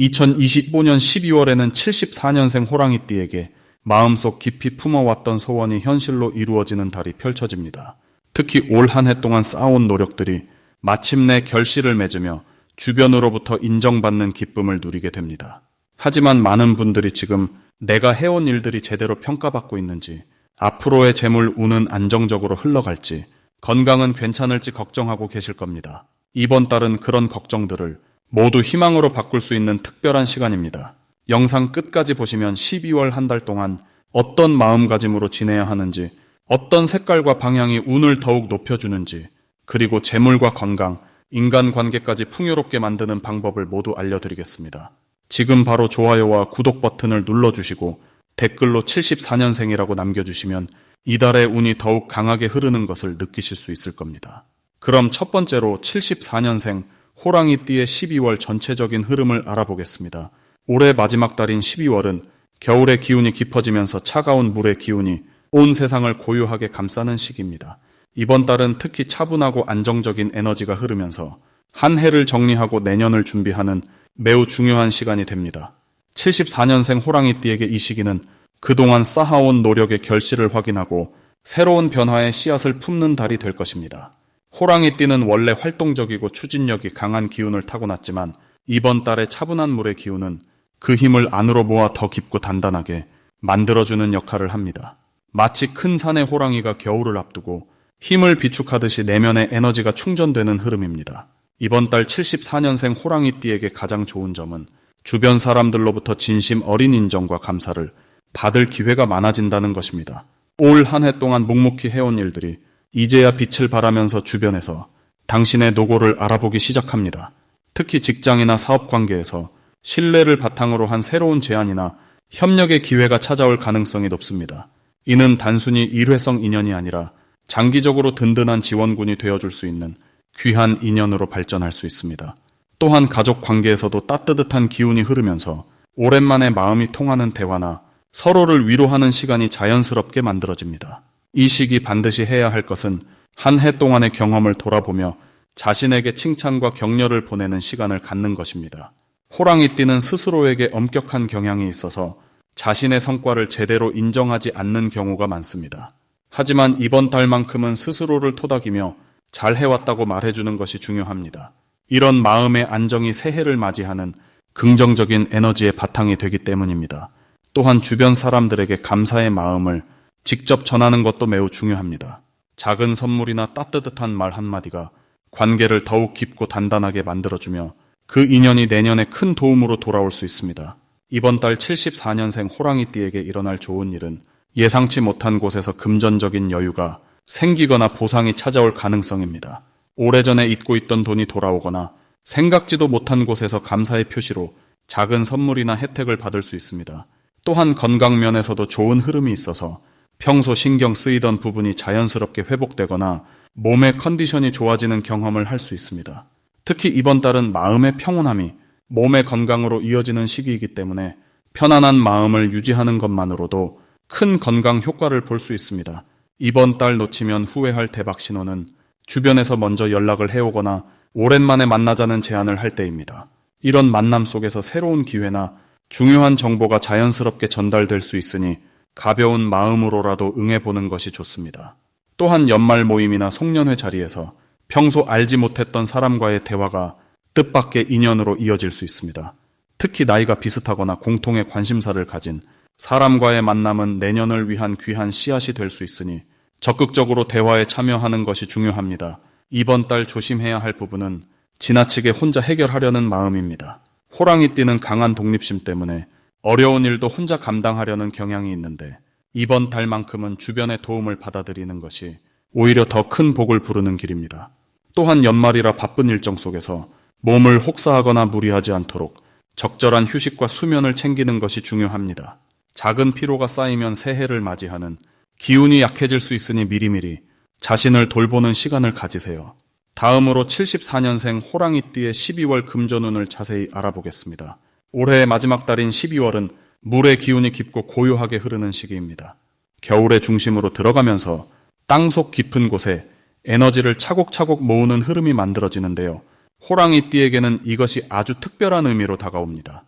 2025년 12월에는 74년생 호랑이띠에게 마음속 깊이 품어왔던 소원이 현실로 이루어지는 달이 펼쳐집니다. 특히 올 한 해 동안 쌓아온 노력들이 마침내 결실을 맺으며 주변으로부터 인정받는 기쁨을 누리게 됩니다. 하지만 많은 분들이 지금 내가 해온 일들이 제대로 평가받고 있는지, 앞으로의 재물 운은 안정적으로 흘러갈지, 건강은 괜찮을지 걱정하고 계실 겁니다. 이번 달은 그런 걱정들을 모두 희망으로 바꿀 수 있는 특별한 시간입니다. 영상 끝까지 보시면 12월 한 달 동안 어떤 마음가짐으로 지내야 하는지, 어떤 색깔과 방향이 운을 더욱 높여주는지, 그리고 재물과 건강, 인간관계까지 풍요롭게 만드는 방법을 모두 알려드리겠습니다. 지금 바로 좋아요와 구독 버튼을 눌러주시고 댓글로 74년생이라고 남겨주시면 이달의 운이 더욱 강하게 흐르는 것을 느끼실 수 있을 겁니다. 그럼 첫 번째로 74년생 호랑이띠의 12월 전체적인 흐름을 알아보겠습니다. 올해 마지막 달인 12월은 겨울의 기운이 깊어지면서 차가운 물의 기운이 온 세상을 고요하게 감싸는 시기입니다. 이번 달은 특히 차분하고 안정적인 에너지가 흐르면서 한 해를 정리하고 내년을 준비하는 매우 중요한 시간이 됩니다. 74년생 호랑이띠에게 이 시기는 그동안 쌓아온 노력의 결실을 확인하고 새로운 변화의 씨앗을 품는 달이 될 것입니다. 호랑이띠는 원래 활동적이고 추진력이 강한 기운을 타고났지만 이번 달의 차분한 물의 기운은 그 힘을 안으로 모아 더 깊고 단단하게 만들어주는 역할을 합니다. 마치 큰 산의 호랑이가 겨울을 앞두고 힘을 비축하듯이 내면의 에너지가 충전되는 흐름입니다. 이번 달 74년생 호랑이띠에게 가장 좋은 점은 주변 사람들로부터 진심 어린 인정과 감사를 받을 기회가 많아진다는 것입니다. 올 한 해 동안 묵묵히 해온 일들이 이제야 빛을 발하면서 주변에서 당신의 노고를 알아보기 시작합니다. 특히 직장이나 사업 관계에서 신뢰를 바탕으로 한 새로운 제안이나 협력의 기회가 찾아올 가능성이 높습니다. 이는 단순히 일회성 인연이 아니라 장기적으로 든든한 지원군이 되어줄 수 있는 귀한 인연으로 발전할 수 있습니다. 또한 가족 관계에서도 따뜻한 기운이 흐르면서 오랜만에 마음이 통하는 대화나 서로를 위로하는 시간이 자연스럽게 만들어집니다. 이 시기 반드시 해야 할 것은 한 해 동안의 경험을 돌아보며 자신에게 칭찬과 격려를 보내는 시간을 갖는 것입니다. 호랑이띠는 스스로에게 엄격한 경향이 있어서 자신의 성과를 제대로 인정하지 않는 경우가 많습니다. 하지만 이번 달만큼은 스스로를 토닥이며 잘 해왔다고 말해주는 것이 중요합니다. 이런 마음의 안정이 새해를 맞이하는 긍정적인 에너지의 바탕이 되기 때문입니다. 또한 주변 사람들에게 감사의 마음을 직접 전하는 것도 매우 중요합니다. 작은 선물이나 따뜻한 말 한마디가 관계를 더욱 깊고 단단하게 만들어주며 그 인연이 내년에 큰 도움으로 돌아올 수 있습니다. 이번 달 74년생 호랑이띠에게 일어날 좋은 일은 예상치 못한 곳에서 금전적인 여유가 생기거나 보상이 찾아올 가능성입니다. 오래전에 잊고 있던 돈이 돌아오거나 생각지도 못한 곳에서 감사의 표시로 작은 선물이나 혜택을 받을 수 있습니다. 또한 건강면에서도 좋은 흐름이 있어서 평소 신경 쓰이던 부분이 자연스럽게 회복되거나 몸의 컨디션이 좋아지는 경험을 할 수 있습니다. 특히 이번 달은 마음의 평온함이 몸의 건강으로 이어지는 시기이기 때문에 편안한 마음을 유지하는 것만으로도 큰 건강 효과를 볼 수 있습니다. 이번 달 놓치면 후회할 대박 신호는 주변에서 먼저 연락을 해오거나 오랜만에 만나자는 제안을 할 때입니다. 이런 만남 속에서 새로운 기회나 중요한 정보가 자연스럽게 전달될 수 있으니 가벼운 마음으로라도 응해보는 것이 좋습니다. 또한 연말 모임이나 송년회 자리에서 평소 알지 못했던 사람과의 대화가 뜻밖의 인연으로 이어질 수 있습니다. 특히 나이가 비슷하거나 공통의 관심사를 가진 사람과의 만남은 내년을 위한 귀한 씨앗이 될 수 있으니 적극적으로 대화에 참여하는 것이 중요합니다. 이번 달 조심해야 할 부분은 지나치게 혼자 해결하려는 마음입니다. 호랑이띠는 강한 독립심 때문에 어려운 일도 혼자 감당하려는 경향이 있는데 이번 달만큼은 주변의 도움을 받아들이는 것이 오히려 더 큰 복을 부르는 길입니다. 또한 연말이라 바쁜 일정 속에서 몸을 혹사하거나 무리하지 않도록 적절한 휴식과 수면을 챙기는 것이 중요합니다. 작은 피로가 쌓이면 새해를 맞이하는 기운이 약해질 수 있으니 미리미리 자신을 돌보는 시간을 가지세요. 다음으로 74년생 호랑이띠의 12월 금전운을 자세히 알아보겠습니다. 올해의 마지막 달인 12월은 물의 기운이 깊고 고요하게 흐르는 시기입니다. 겨울의 중심으로 들어가면서 땅속 깊은 곳에 에너지를 차곡차곡 모으는 흐름이 만들어지는데요. 호랑이띠에게는 이것이 아주 특별한 의미로 다가옵니다.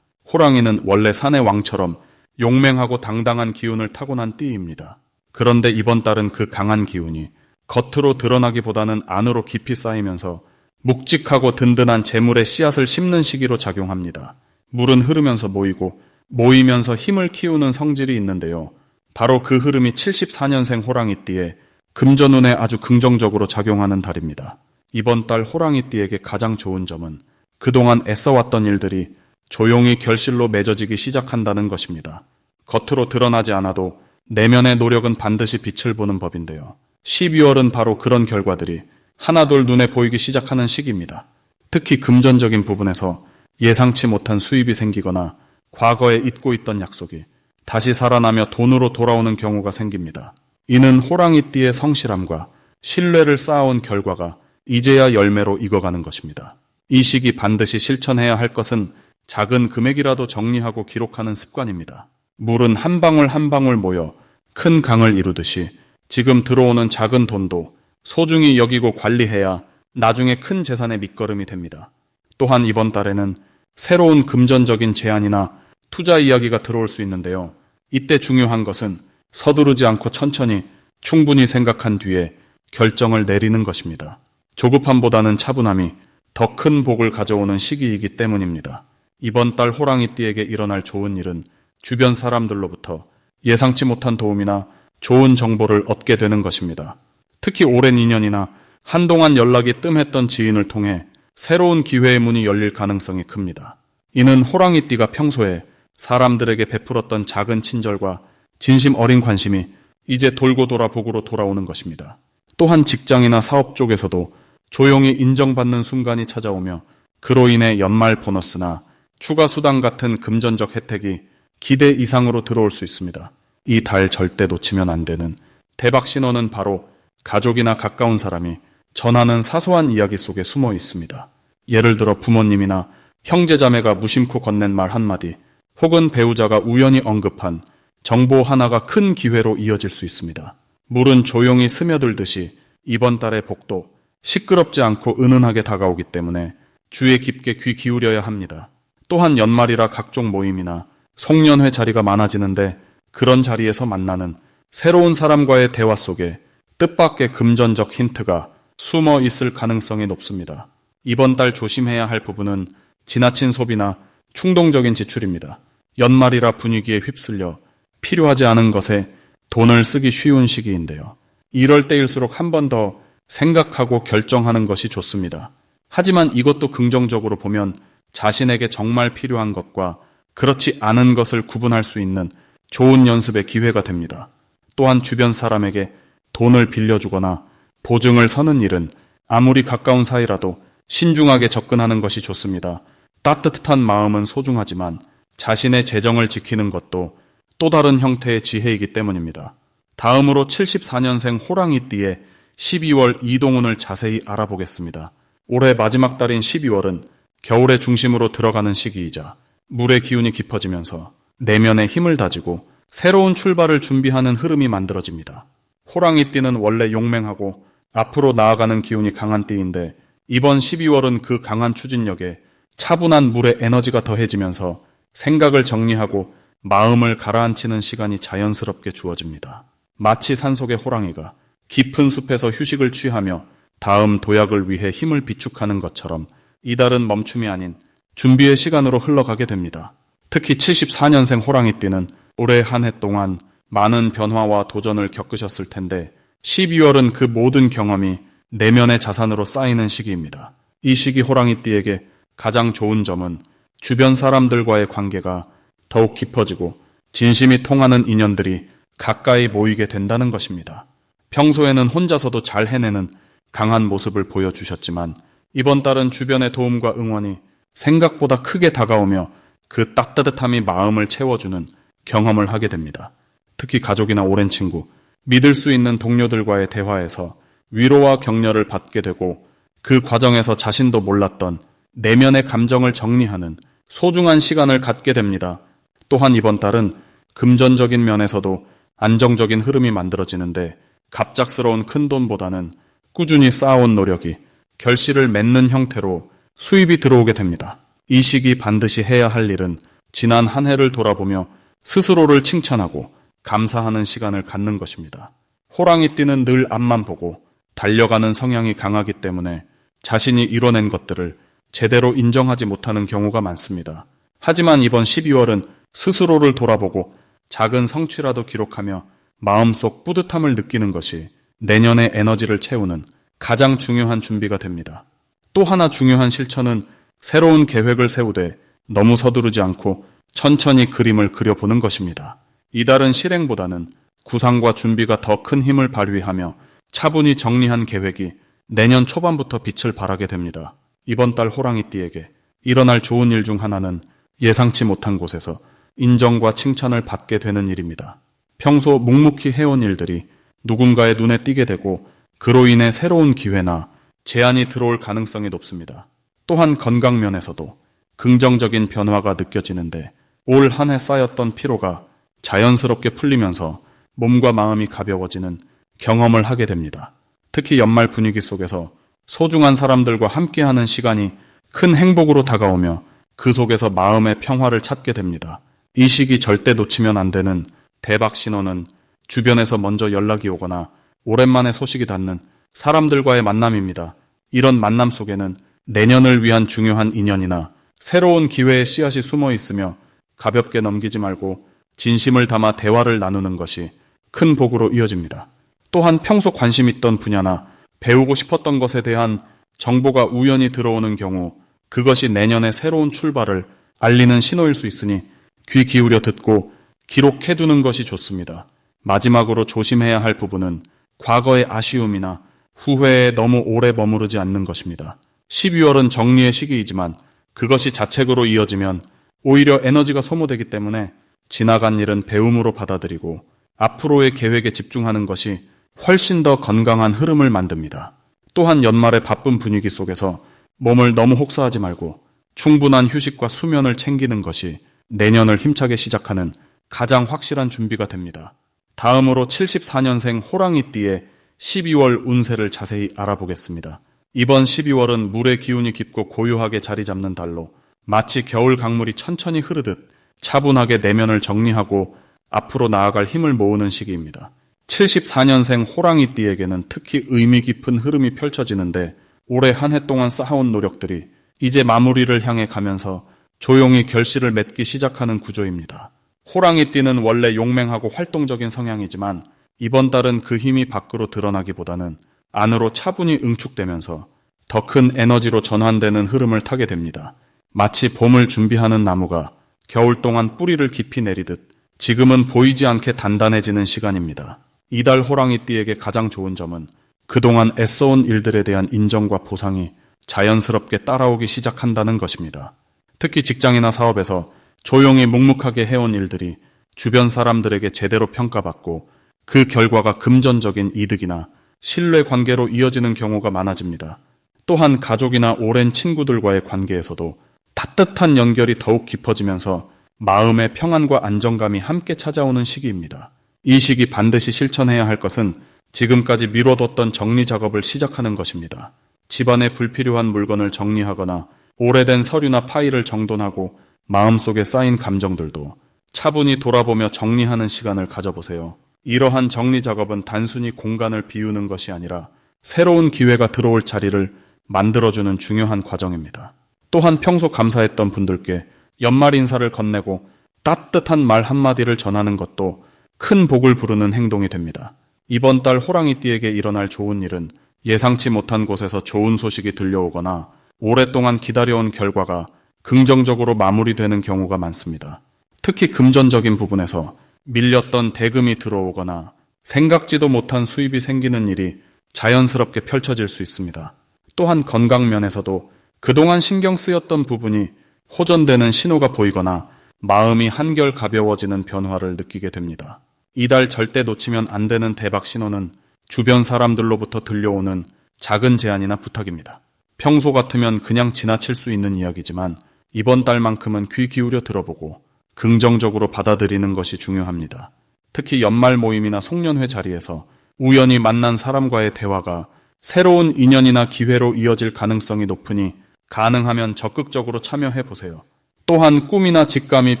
호랑이는 원래 산의 왕처럼 용맹하고 당당한 기운을 타고난 띠입니다. 그런데 이번 달은 그 강한 기운이 겉으로 드러나기보다는 안으로 깊이 쌓이면서 묵직하고 든든한 재물의 씨앗을 심는 시기로 작용합니다. 물은 흐르면서 모이고 모이면서 힘을 키우는 성질이 있는데요. 바로 그 흐름이 74년생 호랑이띠에 금전운에 아주 긍정적으로 작용하는 달입니다. 이번 달 호랑이띠에게 가장 좋은 점은 그동안 애써왔던 일들이 조용히 결실로 맺어지기 시작한다는 것입니다. 겉으로 드러나지 않아도 내면의 노력은 반드시 빛을 보는 법인데요. 12월은 바로 그런 결과들이 하나둘 눈에 보이기 시작하는 시기입니다. 특히 금전적인 부분에서 예상치 못한 수입이 생기거나 과거에 잊고 있던 약속이 다시 살아나며 돈으로 돌아오는 경우가 생깁니다. 이는 호랑이띠의 성실함과 신뢰를 쌓아온 결과가 이제야 열매로 익어가는 것입니다. 이 시기 반드시 실천해야 할 것은 작은 금액이라도 정리하고 기록하는 습관입니다. 물은 한 방울 한 방울 모여 큰 강을 이루듯이 지금 들어오는 작은 돈도 소중히 여기고 관리해야 나중에 큰 재산의 밑거름이 됩니다. 또한 이번 달에는 새로운 금전적인 제안이나 투자 이야기가 들어올 수 있는데요. 이때 중요한 것은 서두르지 않고 천천히 충분히 생각한 뒤에 결정을 내리는 것입니다. 조급함보다는 차분함이 더 큰 복을 가져오는 시기이기 때문입니다. 이번 달 호랑이띠에게 일어날 좋은 일은 주변 사람들로부터 예상치 못한 도움이나 좋은 정보를 얻게 되는 것입니다. 특히 오랜 인연이나 한동안 연락이 뜸했던 지인을 통해 새로운 기회의 문이 열릴 가능성이 큽니다. 이는 호랑이띠가 평소에 사람들에게 베풀었던 작은 친절과 진심 어린 관심이 이제 돌고 돌아 복으로 돌아오는 것입니다. 또한 직장이나 사업 쪽에서도 조용히 인정받는 순간이 찾아오며 그로 인해 연말 보너스나 추가 수당 같은 금전적 혜택이 기대 이상으로 들어올 수 있습니다. 이 달 절대 놓치면 안 되는 대박 신호는 바로 가족이나 가까운 사람이 전하는 사소한 이야기 속에 숨어 있습니다. 예를 들어 부모님이나 형제자매가 무심코 건넨 말 한마디, 혹은 배우자가 우연히 언급한 정보 하나가 큰 기회로 이어질 수 있습니다. 물은 조용히 스며들듯이 이번 달의 복도 시끄럽지 않고 은은하게 다가오기 때문에 주의 깊게 귀 기울여야 합니다. 또한 연말이라 각종 모임이나 송년회 자리가 많아지는데 그런 자리에서 만나는 새로운 사람과의 대화 속에 뜻밖의 금전적 힌트가 숨어 있을 가능성이 높습니다. 이번 달 조심해야 할 부분은 지나친 소비나 충동적인 지출입니다. 연말이라 분위기에 휩쓸려 필요하지 않은 것에 돈을 쓰기 쉬운 시기인데요. 이럴 때일수록 한 번 더 생각하고 결정하는 것이 좋습니다. 하지만 이것도 긍정적으로 보면 자신에게 정말 필요한 것과 그렇지 않은 것을 구분할 수 있는 좋은 연습의 기회가 됩니다. 또한 주변 사람에게 돈을 빌려주거나 보증을 서는 일은 아무리 가까운 사이라도 신중하게 접근하는 것이 좋습니다. 따뜻한 마음은 소중하지만 자신의 재정을 지키는 것도 또 다른 형태의 지혜이기 때문입니다. 다음으로 74년생 호랑이띠의 12월 이동운을 자세히 알아보겠습니다. 올해 마지막 달인 12월은 겨울의 중심으로 들어가는 시기이자 물의 기운이 깊어지면서 내면의 힘을 다지고 새로운 출발을 준비하는 흐름이 만들어집니다. 호랑이띠는 원래 용맹하고 앞으로 나아가는 기운이 강한 띠인데 이번 12월은 그 강한 추진력에 차분한 물의 에너지가 더해지면서 생각을 정리하고 마음을 가라앉히는 시간이 자연스럽게 주어집니다. 마치 산속의 호랑이가 깊은 숲에서 휴식을 취하며 다음 도약을 위해 힘을 비축하는 것처럼 이달은 멈춤이 아닌 준비의 시간으로 흘러가게 됩니다. 특히 74년생 호랑이띠는 올해 한 해 동안 많은 변화와 도전을 겪으셨을 텐데 12월은 그 모든 경험이 내면의 자산으로 쌓이는 시기입니다. 이 시기 호랑이띠에게 가장 좋은 점은 주변 사람들과의 관계가 더욱 깊어지고 진심이 통하는 인연들이 가까이 모이게 된다는 것입니다. 평소에는 혼자서도 잘 해내는 강한 모습을 보여주셨지만 이번 달은 주변의 도움과 응원이 생각보다 크게 다가오며 그 따뜻함이 마음을 채워주는 경험을 하게 됩니다. 특히 가족이나 오랜 친구, 믿을 수 있는 동료들과의 대화에서 위로와 격려를 받게 되고 그 과정에서 자신도 몰랐던 내면의 감정을 정리하는 소중한 시간을 갖게 됩니다. 또한 이번 달은 금전적인 면에서도 안정적인 흐름이 만들어지는데 갑작스러운 큰돈보다는 꾸준히 쌓아온 노력이 결실을 맺는 형태로 수입이 들어오게 됩니다. 이 시기 반드시 해야 할 일은 지난 한 해를 돌아보며 스스로를 칭찬하고 감사하는 시간을 갖는 것입니다. 호랑이띠는 늘 앞만 보고 달려가는 성향이 강하기 때문에 자신이 이뤄낸 것들을 제대로 인정하지 못하는 경우가 많습니다. 하지만 이번 12월은 스스로를 돌아보고 작은 성취라도 기록하며 마음속 뿌듯함을 느끼는 것이 내년의 에너지를 채우는 가장 중요한 준비가 됩니다. 또 하나 중요한 실천은 새로운 계획을 세우되 너무 서두르지 않고 천천히 그림을 그려보는 것입니다. 이달은 실행보다는 구상과 준비가 더 큰 힘을 발휘하며 차분히 정리한 계획이 내년 초반부터 빛을 발하게 됩니다. 이번 달 호랑이띠에게 일어날 좋은 일 중 하나는 예상치 못한 곳에서 인정과 칭찬을 받게 되는 일입니다. 평소 묵묵히 해온 일들이 누군가의 눈에 띄게 되고 그로 인해 새로운 기회나 제안이 들어올 가능성이 높습니다. 또한 건강 면에서도 긍정적인 변화가 느껴지는데 올 한 해 쌓였던 피로가 자연스럽게 풀리면서 몸과 마음이 가벼워지는 경험을 하게 됩니다. 특히 연말 분위기 속에서 소중한 사람들과 함께하는 시간이 큰 행복으로 다가오며 그 속에서 마음의 평화를 찾게 됩니다. 이 시기 절대 놓치면 안 되는 대박 신호는 주변에서 먼저 연락이 오거나 오랜만에 소식이 닿는 사람들과의 만남입니다. 이런 만남 속에는 내년을 위한 중요한 인연이나 새로운 기회의 씨앗이 숨어 있으며 가볍게 넘기지 말고 진심을 담아 대화를 나누는 것이 큰 복으로 이어집니다. 또한 평소 관심 있던 분야나 배우고 싶었던 것에 대한 정보가 우연히 들어오는 경우 그것이 내년의 새로운 출발을 알리는 신호일 수 있으니 귀 기울여 듣고 기록해두는 것이 좋습니다. 마지막으로 조심해야 할 부분은 과거의 아쉬움이나 후회에 너무 오래 머무르지 않는 것입니다. 12월은 정리의 시기이지만 그것이 자책으로 이어지면 오히려 에너지가 소모되기 때문에 지나간 일은 배움으로 받아들이고 앞으로의 계획에 집중하는 것이 훨씬 더 건강한 흐름을 만듭니다. 또한 연말의 바쁜 분위기 속에서 몸을 너무 혹사하지 말고 충분한 휴식과 수면을 챙기는 것이 내년을 힘차게 시작하는 가장 확실한 준비가 됩니다. 다음으로 74년생 호랑이띠의 12월 운세를 자세히 알아보겠습니다. 이번 12월은 물의 기운이 깊고 고요하게 자리 잡는 달로 마치 겨울 강물이 천천히 흐르듯 차분하게 내면을 정리하고 앞으로 나아갈 힘을 모으는 시기입니다. 74년생 호랑이띠에게는 특히 의미 깊은 흐름이 펼쳐지는데 올해 한 해 동안 쌓아온 노력들이 이제 마무리를 향해 가면서 조용히 결실을 맺기 시작하는 구조입니다. 호랑이띠는 원래 용맹하고 활동적인 성향이지만 이번 달은 그 힘이 밖으로 드러나기보다는 안으로 차분히 응축되면서 더 큰 에너지로 전환되는 흐름을 타게 됩니다. 마치 봄을 준비하는 나무가 겨울 동안 뿌리를 깊이 내리듯 지금은 보이지 않게 단단해지는 시간입니다. 이달 호랑이띠에게 가장 좋은 점은 그동안 애써온 일들에 대한 인정과 보상이 자연스럽게 따라오기 시작한다는 것입니다. 특히 직장이나 사업에서 조용히 묵묵하게 해온 일들이 주변 사람들에게 제대로 평가받고 그 결과가 금전적인 이득이나 신뢰 관계로 이어지는 경우가 많아집니다. 또한 가족이나 오랜 친구들과의 관계에서도 따뜻한 연결이 더욱 깊어지면서 마음의 평안과 안정감이 함께 찾아오는 시기입니다. 이 시기 반드시 실천해야 할 것은 지금까지 미뤄뒀던 정리 작업을 시작하는 것입니다. 집안에 불필요한 물건을 정리하거나 오래된 서류나 파일을 정돈하고 마음속에 쌓인 감정들도 차분히 돌아보며 정리하는 시간을 가져보세요. 이러한 정리 작업은 단순히 공간을 비우는 것이 아니라 새로운 기회가 들어올 자리를 만들어주는 중요한 과정입니다. 또한 평소 감사했던 분들께 연말 인사를 건네고 따뜻한 말 한마디를 전하는 것도 큰 복을 부르는 행동이 됩니다. 이번 달 호랑이띠에게 일어날 좋은 일은 예상치 못한 곳에서 좋은 소식이 들려오거나 오랫동안 기다려온 결과가 긍정적으로 마무리되는 경우가 많습니다. 특히 금전적인 부분에서 밀렸던 대금이 들어오거나 생각지도 못한 수입이 생기는 일이 자연스럽게 펼쳐질 수 있습니다. 또한 건강 면에서도 그동안 신경 쓰였던 부분이 호전되는 신호가 보이거나 마음이 한결 가벼워지는 변화를 느끼게 됩니다. 이달 절대 놓치면 안 되는 대박 신호는 주변 사람들로부터 들려오는 작은 제안이나 부탁입니다. 평소 같으면 그냥 지나칠 수 있는 이야기지만 이번 달만큼은 귀 기울여 들어보고 긍정적으로 받아들이는 것이 중요합니다. 특히 연말 모임이나 송년회 자리에서 우연히 만난 사람과의 대화가 새로운 인연이나 기회로 이어질 가능성이 높으니 가능하면 적극적으로 참여해 보세요. 또한 꿈이나 직감이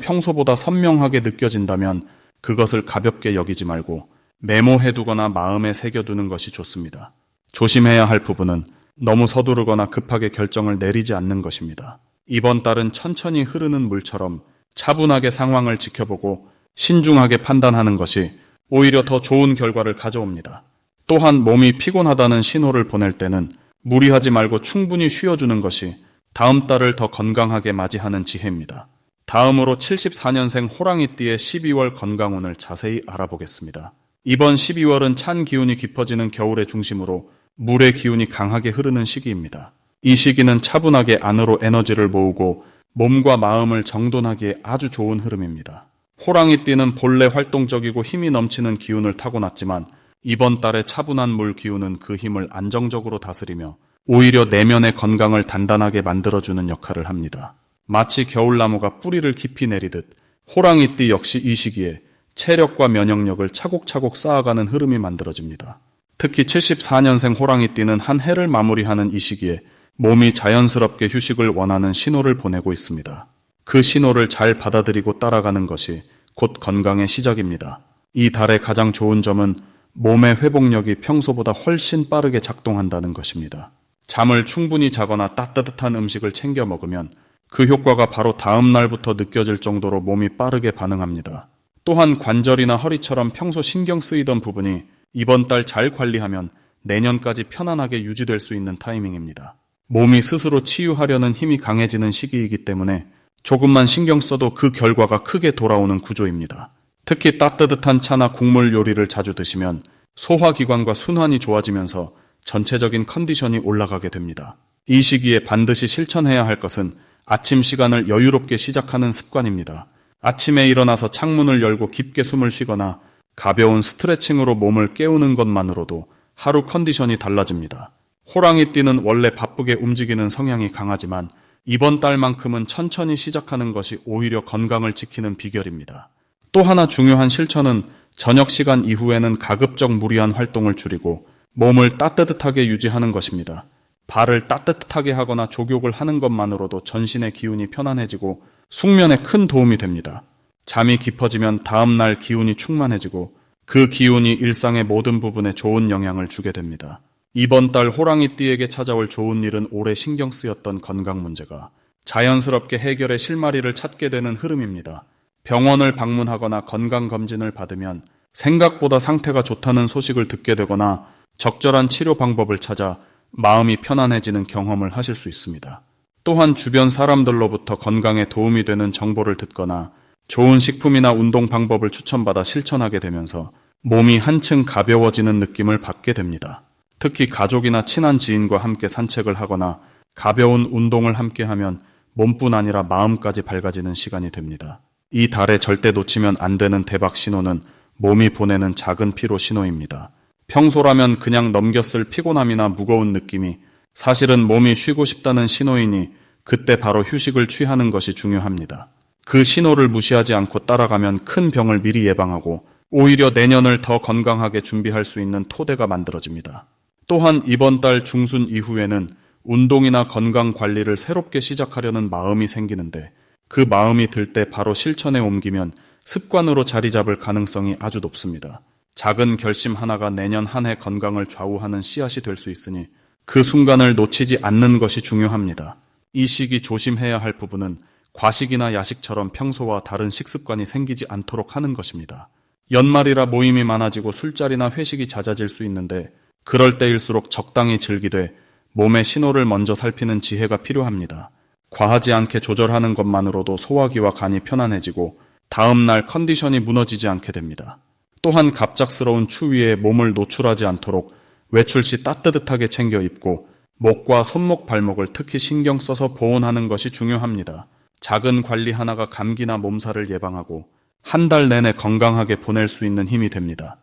평소보다 선명하게 느껴진다면 그것을 가볍게 여기지 말고 메모해두거나 마음에 새겨두는 것이 좋습니다. 조심해야 할 부분은 너무 서두르거나 급하게 결정을 내리지 않는 것입니다. 이번 달은 천천히 흐르는 물처럼 차분하게 상황을 지켜보고 신중하게 판단하는 것이 오히려 더 좋은 결과를 가져옵니다. 또한 몸이 피곤하다는 신호를 보낼 때는 무리하지 말고 충분히 쉬어주는 것이 다음 달을 더 건강하게 맞이하는 지혜입니다. 다음으로 74년생 호랑이띠의 12월 건강운을 자세히 알아보겠습니다. 이번 12월은 찬 기운이 깊어지는 겨울의 중심으로 물의 기운이 강하게 흐르는 시기입니다. 이 시기는 차분하게 안으로 에너지를 모으고 몸과 마음을 정돈하기에 아주 좋은 흐름입니다. 호랑이띠는 본래 활동적이고 힘이 넘치는 기운을 타고났지만 이번 달의 차분한 물 기운은 그 힘을 안정적으로 다스리며 오히려 내면의 건강을 단단하게 만들어주는 역할을 합니다. 마치 겨울나무가 뿌리를 깊이 내리듯 호랑이띠 역시 이 시기에 체력과 면역력을 차곡차곡 쌓아가는 흐름이 만들어집니다. 특히 74년생 호랑이띠는 한 해를 마무리하는 이 시기에 몸이 자연스럽게 휴식을 원하는 신호를 보내고 있습니다. 그 신호를 잘 받아들이고 따라가는 것이 곧 건강의 시작입니다. 이 달의 가장 좋은 점은 몸의 회복력이 평소보다 훨씬 빠르게 작동한다는 것입니다. 잠을 충분히 자거나 따뜻한 음식을 챙겨 먹으면 그 효과가 바로 다음 날부터 느껴질 정도로 몸이 빠르게 반응합니다. 또한 관절이나 허리처럼 평소 신경 쓰이던 부분이 이번 달 잘 관리하면 내년까지 편안하게 유지될 수 있는 타이밍입니다. 몸이 스스로 치유하려는 힘이 강해지는 시기이기 때문에 조금만 신경 써도 그 결과가 크게 돌아오는 구조입니다. 특히 따뜻한 차나 국물 요리를 자주 드시면 소화기관과 순환이 좋아지면서 전체적인 컨디션이 올라가게 됩니다. 이 시기에 반드시 실천해야 할 것은 아침 시간을 여유롭게 시작하는 습관입니다. 아침에 일어나서 창문을 열고 깊게 숨을 쉬거나 가벼운 스트레칭으로 몸을 깨우는 것만으로도 하루 컨디션이 달라집니다. 호랑이띠는 원래 바쁘게 움직이는 성향이 강하지만 이번 달만큼은 천천히 시작하는 것이 오히려 건강을 지키는 비결입니다. 또 하나 중요한 실천은 저녁 시간 이후에는 가급적 무리한 활동을 줄이고 몸을 따뜻하게 유지하는 것입니다. 발을 따뜻하게 하거나 족욕을 하는 것만으로도 전신의 기운이 편안해지고 숙면에 큰 도움이 됩니다. 잠이 깊어지면 다음 날 기운이 충만해지고 그 기운이 일상의 모든 부분에 좋은 영향을 주게 됩니다. 이번 달 호랑이띠에게 찾아올 좋은 일은 오래 신경 쓰였던 건강 문제가 자연스럽게 해결의 실마리를 찾게 되는 흐름입니다. 병원을 방문하거나 건강검진을 받으면 생각보다 상태가 좋다는 소식을 듣게 되거나 적절한 치료 방법을 찾아 마음이 편안해지는 경험을 하실 수 있습니다. 또한 주변 사람들로부터 건강에 도움이 되는 정보를 듣거나 좋은 식품이나 운동 방법을 추천받아 실천하게 되면서 몸이 한층 가벼워지는 느낌을 받게 됩니다. 특히 가족이나 친한 지인과 함께 산책을 하거나 가벼운 운동을 함께 하면 몸뿐 아니라 마음까지 밝아지는 시간이 됩니다. 이 달에 절대 놓치면 안 되는 대박 신호는 몸이 보내는 작은 피로 신호입니다. 평소라면 그냥 넘겼을 피곤함이나 무거운 느낌이 사실은 몸이 쉬고 싶다는 신호이니 그때 바로 휴식을 취하는 것이 중요합니다. 그 신호를 무시하지 않고 따라가면 큰 병을 미리 예방하고 오히려 내년을 더 건강하게 준비할 수 있는 토대가 만들어집니다. 또한 이번 달 중순 이후에는 운동이나 건강 관리를 새롭게 시작하려는 마음이 생기는데 그 마음이 들 때 바로 실천에 옮기면 습관으로 자리 잡을 가능성이 아주 높습니다. 작은 결심 하나가 내년 한 해 건강을 좌우하는 씨앗이 될 수 있으니 그 순간을 놓치지 않는 것이 중요합니다. 이 시기 조심해야 할 부분은 과식이나 야식처럼 평소와 다른 식습관이 생기지 않도록 하는 것입니다. 연말이라 모임이 많아지고 술자리나 회식이 잦아질 수 있는데 그럴 때일수록 적당히 즐기되 몸의 신호를 먼저 살피는 지혜가 필요합니다. 과하지 않게 조절하는 것만으로도 소화기와 간이 편안해지고 다음 날 컨디션이 무너지지 않게 됩니다. 또한 갑작스러운 추위에 몸을 노출하지 않도록 외출 시 따뜻하게 챙겨 입고 목과 손목 발목을 특히 신경 써서 보온하는 것이 중요합니다. 작은 관리 하나가 감기나 몸살을 예방하고 한 달 내내 건강하게 보낼 수 있는 힘이 됩니다.